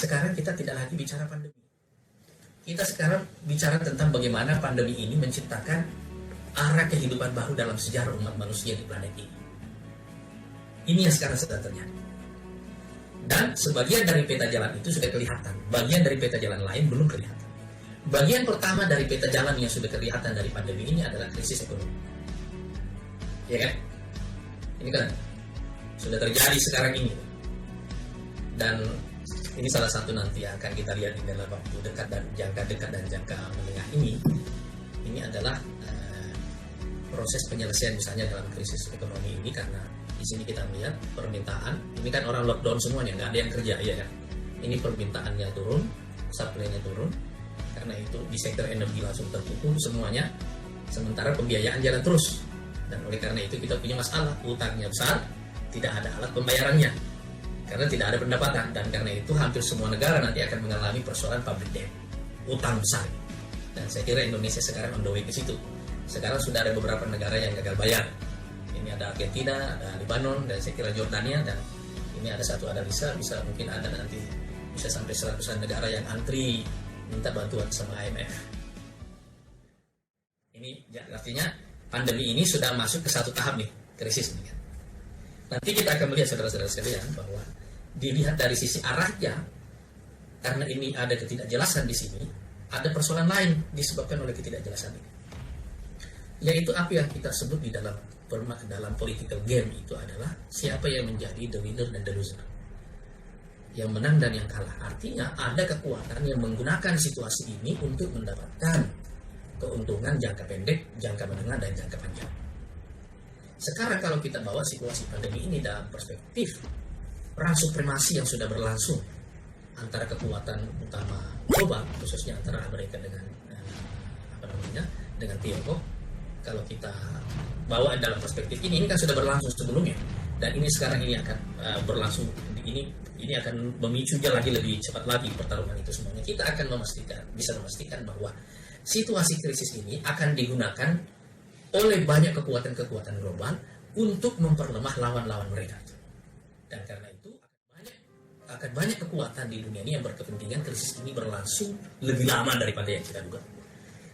sekarang kita tidak lagi bicara pandemi. Kita sekarang bicara tentang bagaimana pandemi ini menciptakan arah kehidupan baru dalam sejarah umat manusia di planet ini. Ini yang sekarang sedang terjadi. Dan sebagian dari peta jalan itu sudah kelihatan. Bagian dari peta jalan lain belum kelihatan. Bagian pertama dari peta jalan yang sudah kelihatan dari pandemi ini adalah krisis ekonomi. Ya kan? Ini kan sudah terjadi sekarang ini. Dan ini salah satu nanti yang akan kita lihat di dalam waktu dekat dan jangka menengah ini. Ini adalah proses penyelesaian misalnya dalam krisis ekonomi ini, karena di sini kita melihat permintaan. Ini kan orang lockdown semuanya, nggak ada yang kerja, ya kan? Ini permintaannya turun, supply-nya turun. Karena itu di sektor energi langsung terpukul semuanya. Sementara pembiayaan jalan terus. Dan oleh karena itu kita punya masalah, utangnya besar, tidak ada alat pembayarannya. Karena tidak ada pendapatan, dan karena itu hampir semua negara nanti akan mengalami persoalan public debt, utang besar. Dan saya kira Indonesia sekarang on the way ke situ. Sekarang sudah ada beberapa negara yang gagal bayar. Ini ada Argentina, ada Lebanon, dan saya kira Jordania, dan ini ada satu analisa bisa mungkin ada nanti bisa sampai 100-an negara yang antri minta bantuan sama IMF. Ini artinya pandemi ini sudah masuk ke satu tahap nih, krisis nih. Nanti kita akan melihat saudara-saudara sekalian bahwa dilihat dari sisi arahnya, karena ini ada ketidakjelasan di sini, ada persoalan lain disebabkan oleh ketidakjelasan ini. Yaitu apa yang kita sebut di dalam political game itu adalah siapa yang menjadi the winner dan the loser. Yang menang dan yang kalah. Artinya ada kekuatan yang menggunakan situasi ini untuk mendapatkan keuntungan jangka pendek, jangka menengah, dan jangka panjang. Sekarang kalau kita bawa situasi pandemi ini dalam perspektif perang supremasi yang sudah berlangsung antara kekuatan utama global, khususnya antara Amerika dengan dengan Tiongkok. Kalau kita bawa dalam perspektif ini kan sudah berlangsung sebelumnya, dan ini sekarang ini akan berlangsung, ini akan memicunya lagi lebih cepat lagi pertarungan itu semuanya. Kita akan bisa memastikan bahwa situasi krisis ini akan digunakan oleh banyak kekuatan-kekuatan global untuk memperlemah lawan-lawan mereka. Dan karena itu akan banyak kekuatan di dunia ini yang berkepentingan krisis ini berlangsung lebih lama daripada yang kita duga.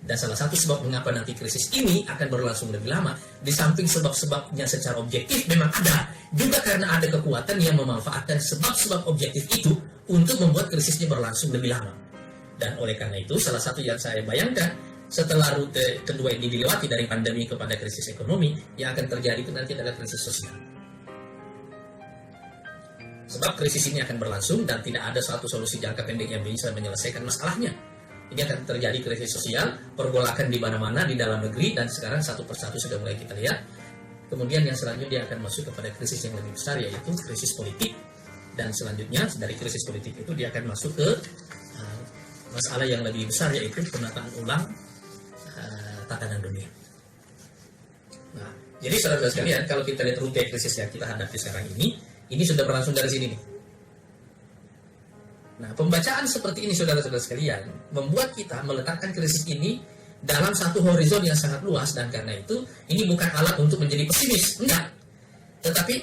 Dan salah satu sebab mengapa nanti krisis ini akan berlangsung lebih lama, di samping sebab-sebabnya secara objektif memang ada, juga karena ada kekuatan yang memanfaatkan sebab-sebab objektif itu untuk membuat krisisnya berlangsung lebih lama. Dan oleh karena itu, salah satu yang saya bayangkan, setelah rute kedua ini dilewati dari pandemi kepada krisis ekonomi, yang akan terjadi itu nanti adalah krisis sosial. Sebab krisis ini akan berlangsung dan tidak ada satu solusi jangka pendek yang bisa menyelesaikan masalahnya. Ini akan terjadi krisis sosial, pergolakan di mana-mana di dalam negeri, dan sekarang satu persatu sudah mulai kita lihat. Kemudian yang selanjutnya dia akan masuk kepada krisis yang lebih besar, yaitu krisis politik. Dan selanjutnya dari krisis politik itu dia akan masuk ke masalah yang lebih besar, yaitu penataan ulang tatanan dunia. Nah, jadi saudara-saudara sekalian, kalau kita lihat rute krisis yang kita hadapi sekarang ini sudah berlangsung dari sini nih. Nah, pembacaan seperti ini saudara-saudara sekalian membuat kita meletakkan krisis ini dalam satu horizon yang sangat luas, dan karena itu ini bukan alat untuk menjadi pesimis, enggak. Tetapi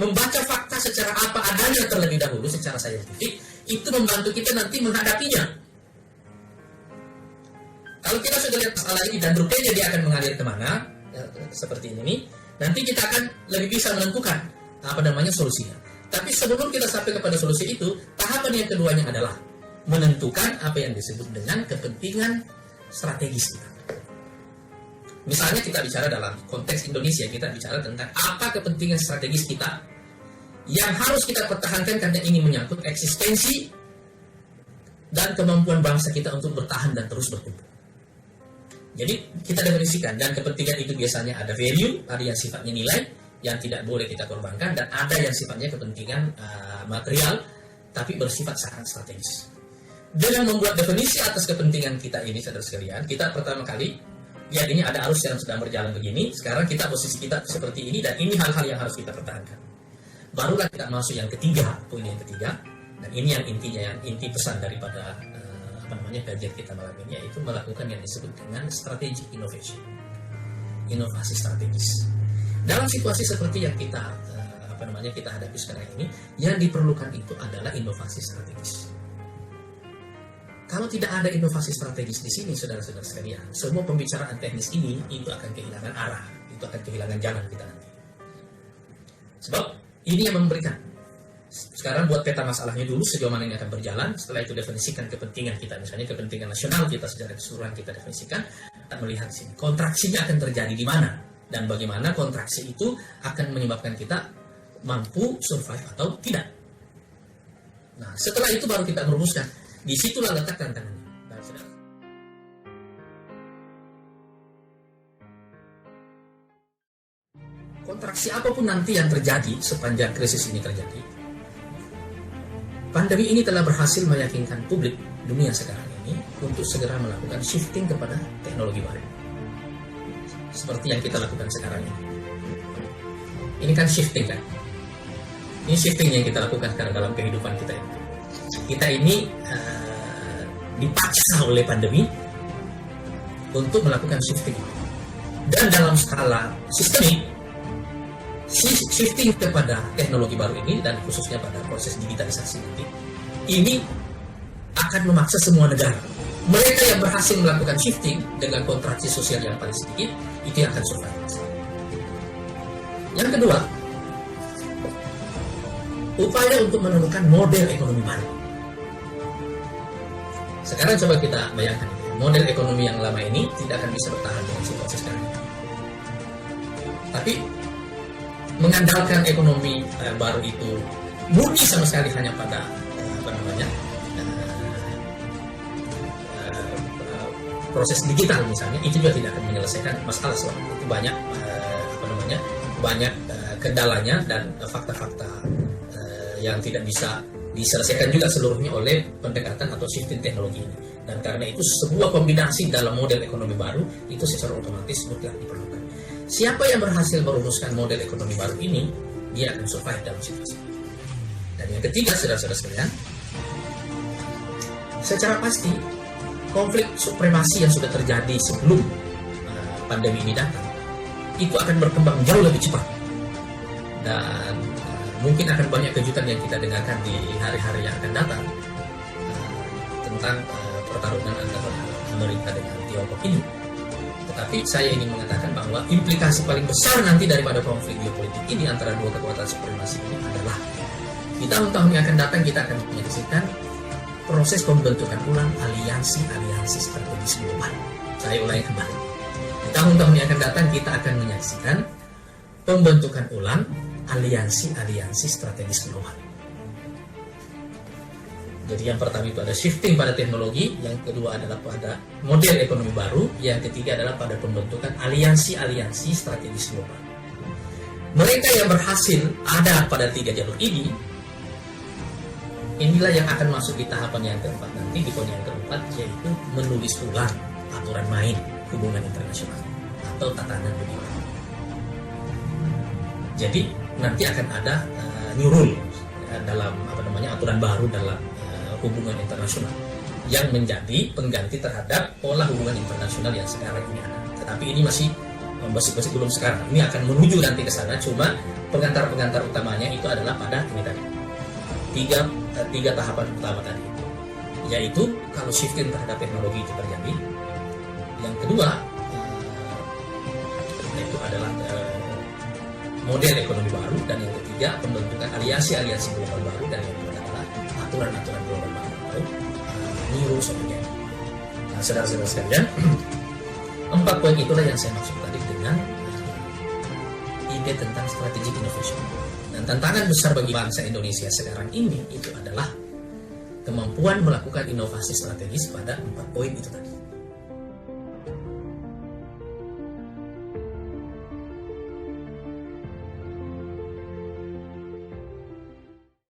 membaca fakta secara apa adanya terlebih dahulu secara saintifik itu membantu kita nanti menghadapinya. Kalau kita sudah lihat masalah ini dan rutenya dia akan mengalir kemana, ya, seperti ini, nanti kita akan lebih bisa menentukan solusinya. Tapi sebelum kita sampai kepada solusi itu, tahapan yang keduanya adalah menentukan apa yang disebut dengan kepentingan strategis kita. Misalnya kita bicara dalam konteks Indonesia, kita bicara tentang apa kepentingan strategis kita yang harus kita pertahankan karena ini menyangkut eksistensi dan kemampuan bangsa kita untuk bertahan dan terus bertumbuh. Jadi kita definisikan, dan kepentingan itu biasanya ada value, ada yang sifatnya nilai yang tidak boleh kita korbankan, dan ada yang sifatnya kepentingan material tapi bersifat sangat strategis. Dengan membuat definisi atas kepentingan kita ini, saudara sekalian, kita pertama kali lihat ini ada arus yang sedang berjalan begini. Sekarang kita posisi kita seperti ini, dan ini hal-hal yang harus kita pertahankan. Barulah kita masuk yang ketiga, poin yang ketiga, dan ini yang intinya, yang inti pesan daripada kajian kita malam ini, yaitu melakukan yang disebut dengan strategic innovation, inovasi strategis. Dalam situasi seperti yang kita kita hadapi sekarang ini, yang diperlukan itu adalah inovasi strategis. Kalau tidak ada inovasi strategis di sini, saudara-saudara sekalian, semua pembicaraan teknis ini itu akan kehilangan arah, itu akan kehilangan jalan kita nanti. Sebab ini yang memberikan. Sekarang buat peta masalahnya dulu, sejauh mana ini akan berjalan. Setelah itu definisikan kepentingan kita, misalnya kepentingan nasional kita secara keseluruhan kita definisikan. Dan melihat sini kontraksinya akan terjadi di mana dan bagaimana kontraksi itu akan menyebabkan kita mampu survive atau tidak. Nah, setelah itu baru kita merumuskan. Disitulah letak tantangannya. Kontraksi apapun nanti yang terjadi sepanjang krisis ini terjadi, pandemi ini telah berhasil meyakinkan publik dunia sekarang ini untuk segera melakukan shifting kepada teknologi baru. Seperti yang kita lakukan sekarang ini. Ini kan shifting kan? Ini shifting yang kita lakukan sekarang dalam kehidupan kita ini. Kita ini dipaksa oleh pandemi untuk melakukan shifting. Dan dalam skala sistemik, shifting kepada teknologi baru ini dan khususnya pada proses digitalisasi nanti, ini akan memaksa semua negara. Mereka yang berhasil melakukan shifting dengan kontraksi sosial yang paling sedikit, itu yang akan survive. Yang kedua, upaya untuk menemukan model ekonomi baru. Sekarang coba kita bayangkan, model ekonomi yang lama ini tidak akan bisa bertahan dengan situasi sekarang. Tapi mengandalkan ekonomi baru itu murni sama sekali hanya pada proses digital misalnya, itu juga tidak akan menyelesaikan masalah. Sebab itu banyak banyak kendalanya dan fakta-fakta yang tidak bisa diselesaikan juga seluruhnya oleh pendekatan atau shifting teknologi ini. Dan karena itu sebuah kombinasi dalam model ekonomi baru itu secara otomatis mutlak diperlukan. Siapa yang berhasil merumuskan model ekonomi baru ini, dia akan survive dalam situasi ini. Dan yang ketiga, saudara-saudara sekalian, secara pasti konflik supremasi yang sudah terjadi sebelum pandemi ini datang itu akan berkembang jauh lebih cepat. Dan mungkin akan banyak kejutan yang kita dengarkan di hari-hari yang akan datang tentang pertarungan antara Amerika dengan Tiongkok ini. Tetapi saya ingin mengatakan bahwa implikasi paling besar nanti daripada konflik geopolitik ini antara dua kekuatan supremasi ini adalah di tahun-tahun yang akan datang kita akan menyaksikan proses pembentukan ulang aliansi-aliansi strategis global. Saya ulangi kembali. Di tahun-tahun yang akan datang kita akan menyaksikan pembentukan ulang aliansi-aliansi strategis global. Jadi yang pertama itu ada shifting pada teknologi, yang kedua adalah pada model ekonomi baru, yang ketiga adalah pada pembentukan aliansi-aliansi strategis global. Mereka yang berhasil ada pada tiga jalur ini, inilah yang akan masuk di tahapan yang keempat nanti, di poin yang keempat, yaitu menulis ulang aturan main hubungan internasional atau tatanan dunia. Jadi nanti akan ada new rule dalam aturan baru dalam hubungan internasional yang menjadi pengganti terhadap pola hubungan internasional yang sekarang ini ada. Tetapi ini masih belum sekarang. Ini akan menuju nanti ke sana. Cuma pengantar-pengantar utamanya itu adalah pada ini tadi. Tiga tahapan utama tadi. Yaitu kalau shifting terhadap teknologi itu terjadi. Yang kedua itu adalah model ekonomi baru, dan yang ketiga pembentukan aliansi-aliansi global baru, dan yang kedua adalah aturan-aturan global baru atau new rules of the game. Nah, saudara-saudara sekalian, 4 poin itulah yang saya maksud tadi dengan ide tentang strategic innovation. Dan tantangan besar bagi bangsa Indonesia sekarang ini itu adalah kemampuan melakukan inovasi strategis pada 4 poin itu tadi.